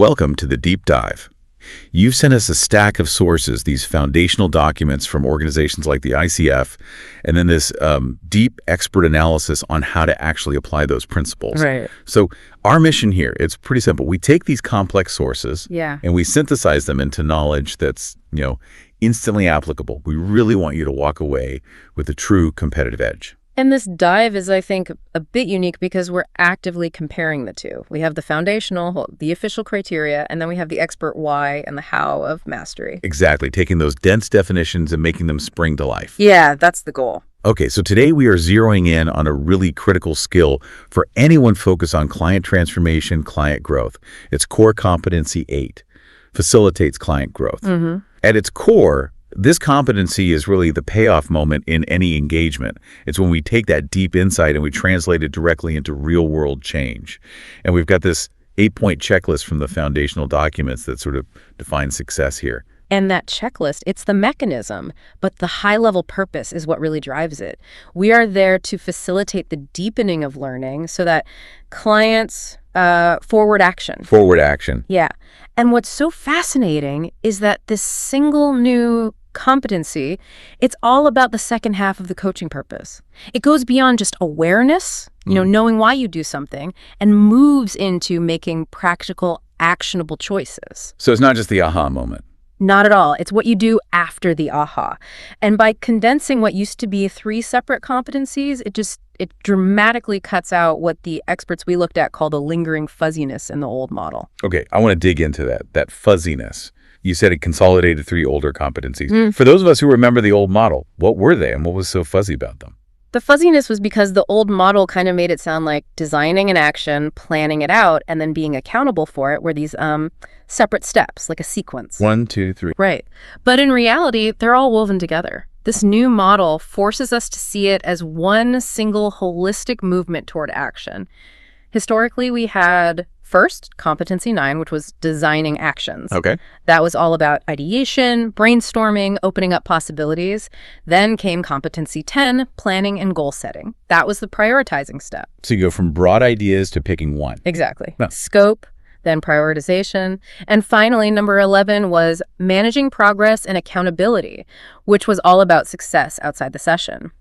welcome to the Deep Dive. You've sent us a stack of sources, these foundational documents from organizations like the ICF, and then this deep expert analysis on how to actually apply those principles. Right. So our mission here, it's pretty simple. We take these complex sources and we synthesize them into knowledge that's, instantly applicable. We really want you to walk away with a true competitive edge. And this dive is, I think, a bit unique because we're actively comparing the two. We have the foundational, the official criteria, and then we have the expert why and the how of mastery. Exactly, taking those dense definitions and making them spring to life. Yeah, that's the goal. Okay, so today we are zeroing in on a really critical skill for anyone focused on client transformation, client growth. It's core competency 8, facilitates client growth. At its core, this competency is really the payoff moment in any engagement. It's when we take that deep insight and we translate it directly into real-world change. And we've got this 8-point checklist from the foundational documents that sort of define success here. And that checklist, it's the mechanism, but the high-level purpose is what really drives it. We are there to facilitate the deepening of learning so that clients forward action. Forward action. Yeah. And what's so fascinating is that this single new competency, it's all about the second half of the coaching purpose. It goes beyond just awareness, knowing why you do something, and moves into making practical, actionable choices. So it's not just the aha moment. Not at all. It's what you do after the aha. And by condensing what used to be 3 separate competencies, it dramatically cuts out what the experts we looked at call the lingering fuzziness in the old model. Okay, I want to dig into that fuzziness. You said it consolidated 3 older competencies. For those of us who remember the old model, what were they and what was so fuzzy about them? The fuzziness was because the old model kind of made it sound like designing an action, planning it out, and then being accountable for it were these separate steps, like a sequence. 1, 2, 3. Right. But in reality, they're all woven together. This new model forces us to see it as one single holistic movement toward action. Historically, we had first, competency 9, which was designing actions. Okay. That was all about ideation, brainstorming, opening up possibilities. Then came competency 10, planning and goal setting. That was the prioritizing step. So you go from broad ideas to picking one. Exactly. No. Scope, then prioritization. And finally, number 11 was managing progress and accountability, which was all about success outside the session.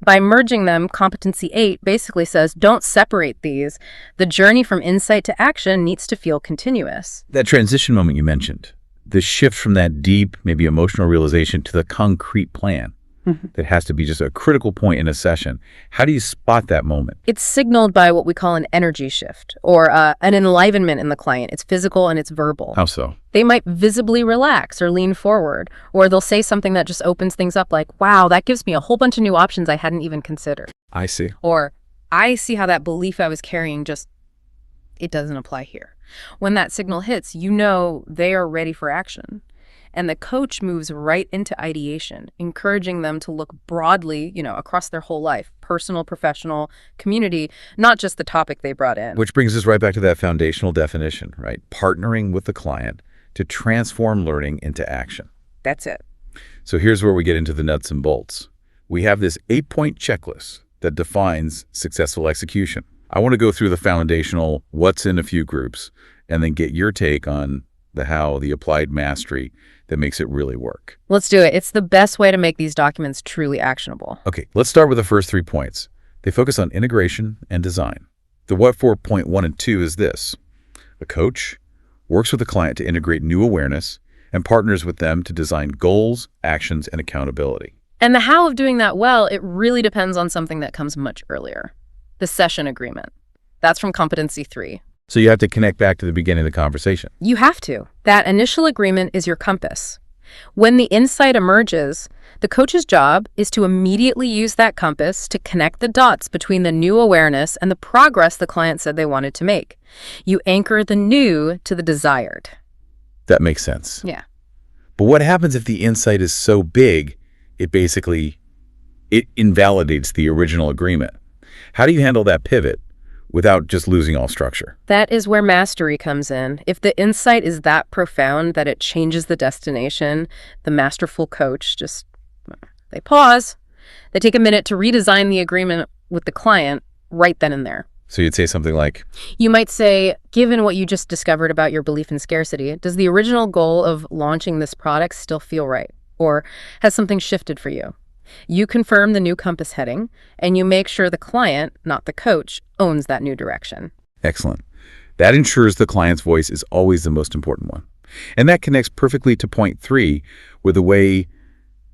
By merging them, competency 8 basically says, don't separate these. The journey from insight to action needs to feel continuous. That transition moment you mentioned, the shift from that deep, maybe emotional realization to the concrete plan that has to be just a critical point in a session. How do you spot that moment? It's signaled by what we call an energy shift or an enlivenment in the client. It's physical and it's verbal. How so? They might visibly relax or lean forward, or they'll say something that just opens things up like, wow, that gives me a whole bunch of new options I hadn't even considered. I see. Or I see how that belief I was carrying it doesn't apply here. When that signal hits, they are ready for action. And the coach moves right into ideation, encouraging them to look broadly, across their whole life, personal, professional, community, not just the topic they brought in. Which brings us right back to that foundational definition, right? Partnering with the client to transform learning into action. That's it. So here's where we get into the nuts and bolts. We have this 8-point checklist that defines successful execution. I want to go through the foundational what's in a few groups and then get your take on the how, the applied mastery that makes it really work. Let's do it. It's the best way to make these documents truly actionable. Okay, let's start with the first 3 points. They focus on integration and design. The what for point 1 and 2 is this. The coach works with the client to integrate new awareness and partners with them to design goals, actions, and accountability. And the how of doing that well, it really depends on something that comes much earlier. The session agreement. That's from competency 3. So you have to connect back to the beginning of the conversation. You have to. That initial agreement is your compass. When the insight emerges, the coach's job is to immediately use that compass to connect the dots between the new awareness and the progress the client said they wanted to make. You anchor the new to the desired. That makes sense. Yeah. But what happens if the insight is so big, it invalidates the original agreement? How do you handle that pivot without just losing all structure? That is where mastery comes in. If the insight is that profound that it changes the destination, the masterful coach they pause. They take a minute to redesign the agreement with the client right then and there. So you'd say something like, You might say, given what you just discovered about your belief in scarcity, does the original goal of launching this product still feel right? Or has something shifted for you? You confirm the new compass heading, and you make sure the client, not the coach, owns that new direction. excellent. That ensures the client's voice is always the most important one. And that connects perfectly to point 3, where the way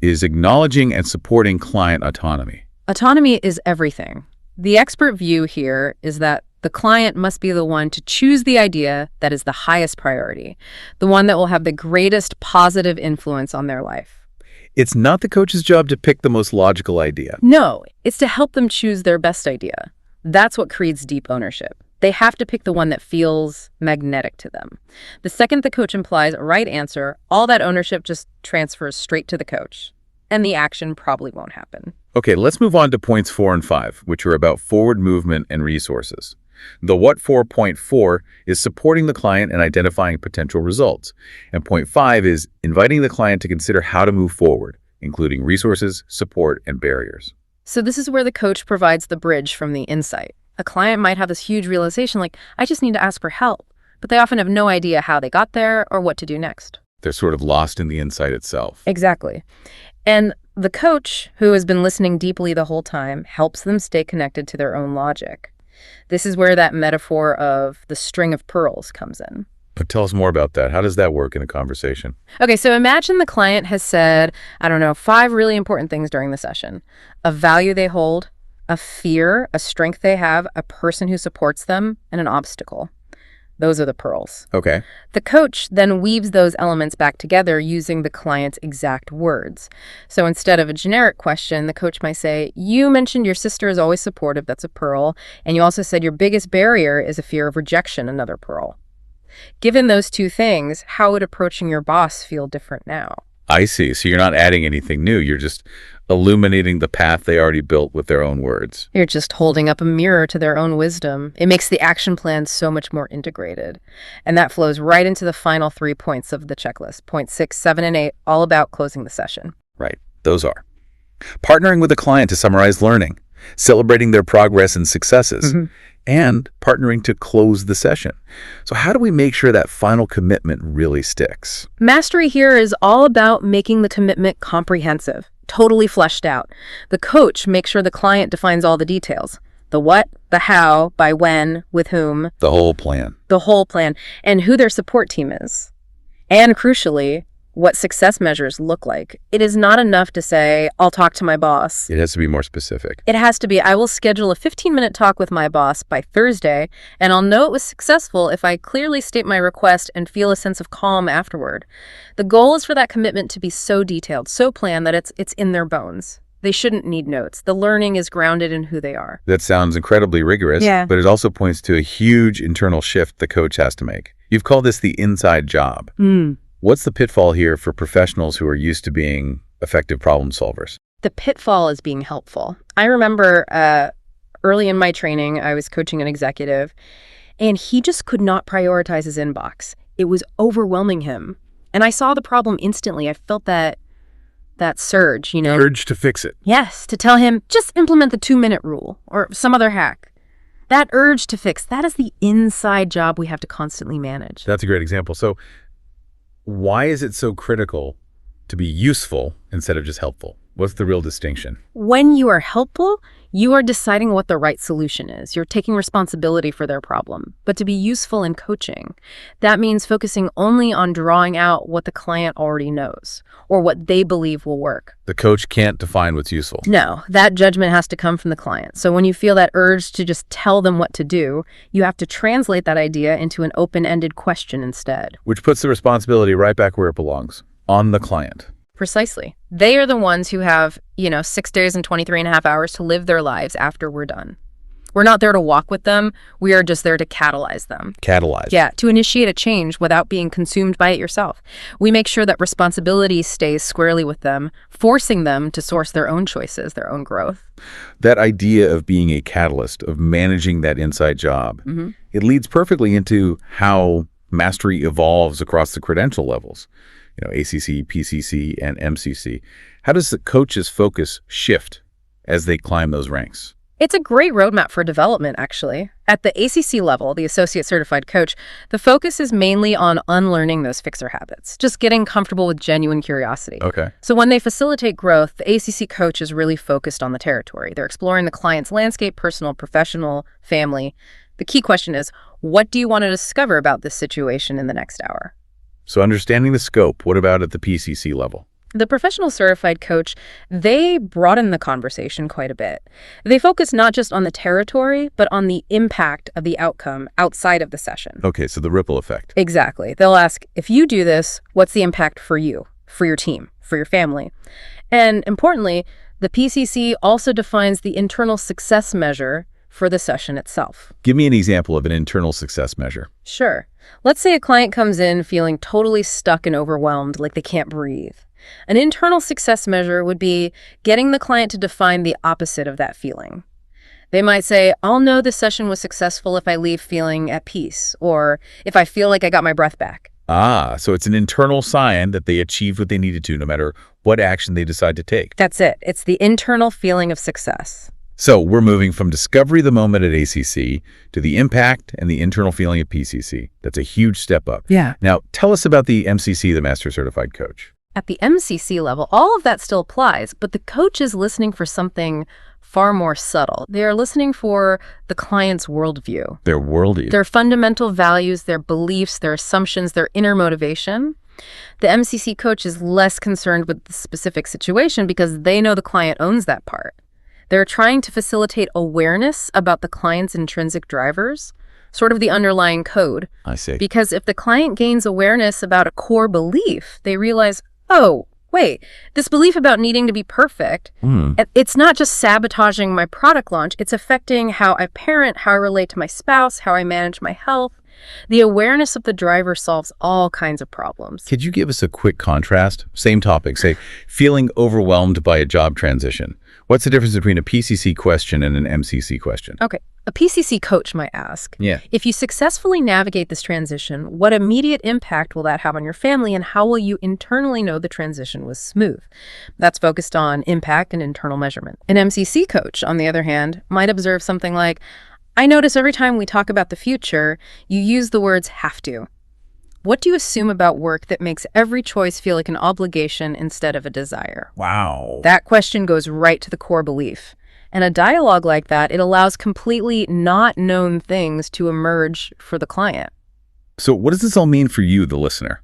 is acknowledging and supporting client autonomy. Autonomy is everything. The expert view here is that the client must be the one to choose the idea that is the highest priority, the one that will have the greatest positive influence on their life. It's not the coach's job to pick the most logical idea. No, it's to help them choose their best idea. That's what creates deep ownership. They have to pick the one that feels magnetic to them. The second the coach implies a right answer, all that ownership just transfers straight to the coach, and the action probably won't happen. Okay, let's move on to points 4 and 5, which are about forward movement and resources. The what for point 4 is supporting the client and identifying potential results. And point 5 is inviting the client to consider how to move forward, including resources, support, and barriers. So this is where the coach provides the bridge from the insight. A client might have this huge realization like, I just need to ask for help, but they often have no idea how they got there or what to do next. They're sort of lost in the insight itself. Exactly. And the coach, who has been listening deeply the whole time, helps them stay connected to their own logic. This is where that metaphor of the string of pearls comes in. But tell us more about that. How does that work in a conversation? Okay, so imagine the client has said, 5 really important things during the session. A value they hold, a fear, a strength they have, a person who supports them, and an obstacle. Those are the pearls. Okay. The coach then weaves those elements back together using the client's exact words. So instead of a generic question, the coach might say, you mentioned your sister is always supportive, that's a pearl, and you also said your biggest barrier is a fear of rejection, another pearl. Given those two things, how would approaching your boss feel different now? I see. So you're not adding anything new. You're just illuminating the path they already built with their own words. You're just holding up a mirror to their own wisdom. It makes the action plan so much more integrated. And that flows right into the final 3 points of the checklist. Points 6, 7, and 8, all about closing the session. Right. Those are partnering with the client to summarize learning, celebrating their progress and successes, and partnering to close the session. So how do we make sure that final commitment really sticks? Mastery here is all about making the commitment comprehensive, totally fleshed out. The coach makes sure the client defines all the details. The what, the how, by when, with whom. The whole plan. The whole plan, and who their support team is. And crucially, what success measures look like. It is not enough to say, I'll talk to my boss. It has to be more specific. It has to be, I will schedule a 15-minute talk with my boss by Thursday, and I'll know it was successful if I clearly state my request and feel a sense of calm afterward. The goal is for that commitment to be so detailed, so planned that it's in their bones. They shouldn't need notes. The learning is grounded in who they are. That sounds incredibly rigorous, but it also points to a huge internal shift the coach has to make. You've called this the inside job. What's the pitfall here for professionals who are used to being effective problem solvers? The pitfall is being helpful. I remember early in my training, I was coaching an executive, and he just could not prioritize his inbox. It was overwhelming him. And I saw the problem instantly. I felt that surge, Urge to fix it. Yes, to tell him, just implement the 2-minute rule or some other hack. That urge to fix, that is the inside job we have to constantly manage. That's a great example. So why is it so critical to be useful instead of just helpful? What's the real distinction? When you are helpful, you are deciding what the right solution is. You're taking responsibility for their problem. But to be useful in coaching, that means focusing only on drawing out what the client already knows or what they believe will work. The coach can't define what's useful. No, that judgment has to come from the client. So when you feel that urge to just tell them what to do, you have to translate that idea into an open-ended question instead. Which puts the responsibility right back where it belongs, on the client. Precisely. They are the ones who have, 6 days and 23 and a half hours to live their lives after we're done. We're not there to walk with them. We are just there to catalyze them. Catalyze. Yeah, to initiate a change without being consumed by it yourself. We make sure that responsibility stays squarely with them, forcing them to source their own choices, their own growth. That idea of being a catalyst, of managing that inside job, it leads perfectly into how mastery evolves across the credential levels. ACC, PCC, and MCC. How does the coach's focus shift as they climb those ranks? It's a great roadmap for development, actually. At the ACC level, the Associate Certified Coach, the focus is mainly on unlearning those fixer habits, just getting comfortable with genuine curiosity. Okay. So when they facilitate growth, the ACC coach is really focused on the territory. They're exploring the client's landscape, personal, professional, family. The key question is, what do you want to discover about this situation in the next hour? So understanding the scope, what about at the PCC level? The professional certified coach, they broaden the conversation quite a bit. They focus not just on the territory, but on the impact of the outcome outside of the session. Okay, so the ripple effect. Exactly. They'll ask, if you do this, what's the impact for you, for your team, for your family? And importantly, the PCC also defines the internal success measure for the session itself. Give me an example of an internal success measure. Sure. Let's say a client comes in feeling totally stuck and overwhelmed, like they can't breathe. An internal success measure would be getting the client to define the opposite of that feeling. They might say, I'll know this session was successful if I leave feeling at peace, or if I feel like I got my breath back. Ah, so it's an internal sign that they achieved what they needed to, no matter what action they decide to take. That's it. It's the internal feeling of success. So we're moving from discovery of the moment at ACC to the impact and the internal feeling at PCC. That's a huge step up. Yeah. Now, tell us about the MCC, the Master Certified Coach. At the MCC level, all of that still applies, but the coach is listening for something far more subtle. They are listening for the client's worldview. Their worldview. Their fundamental values, their beliefs, their assumptions, their inner motivation. The MCC coach is less concerned with the specific situation because they know the client owns that part. They're trying to facilitate awareness about the client's intrinsic drivers, sort of the underlying code. I see. Because if the client gains awareness about a core belief, they realize, oh, wait, this belief about needing to be perfect, it's not just sabotaging my product launch, it's affecting how I parent, how I relate to my spouse, how I manage my health. The awareness of the driver solves all kinds of problems. Could you give us a quick contrast? Same topic, say, feeling overwhelmed by a job transition. What's the difference between a PCC question and an MCC question? Okay. A PCC coach might ask, if you successfully navigate this transition, what immediate impact will that have on your family, and how will you internally know the transition was smooth? That's focused on impact and internal measurement. An MCC coach, on the other hand, might observe something like, I notice every time we talk about the future, you use the words have to. What do you assume about work that makes every choice feel like an obligation instead of a desire? Wow. That question goes right to the core belief. And a dialogue like that, it allows completely not known things to emerge for the client. So what does this all mean for you, the listener?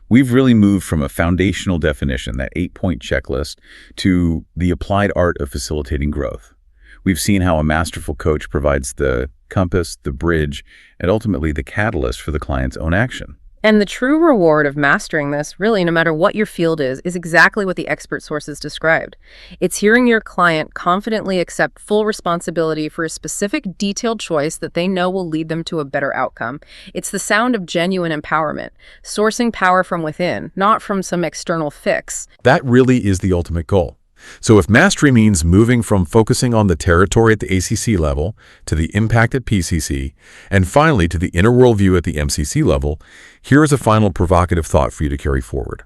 We've really moved from a foundational definition, that 8-point checklist, to the applied art of facilitating growth. We've seen how a masterful coach provides the compass, the bridge, and ultimately the catalyst for the client's own action. And the true reward of mastering this, really, no matter what your field is exactly what the expert sources described. It's hearing your client confidently accept full responsibility for a specific detailed choice that they know will lead them to a better outcome. It's the sound of genuine empowerment, sourcing power from within, not from some external fix. That really is the ultimate goal. So if mastery means moving from focusing on the territory at the ACC level to the impact at PCC, and finally to the inner worldview at the MCC level, here is a final provocative thought for you to carry forward.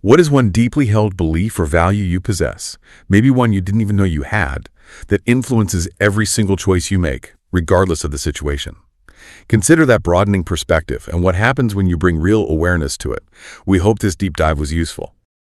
What is one deeply held belief or value you possess, maybe one you didn't even know you had, that influences every single choice you make, regardless of the situation? Consider that broadening perspective and what happens when you bring real awareness to it. We hope this deep dive was useful.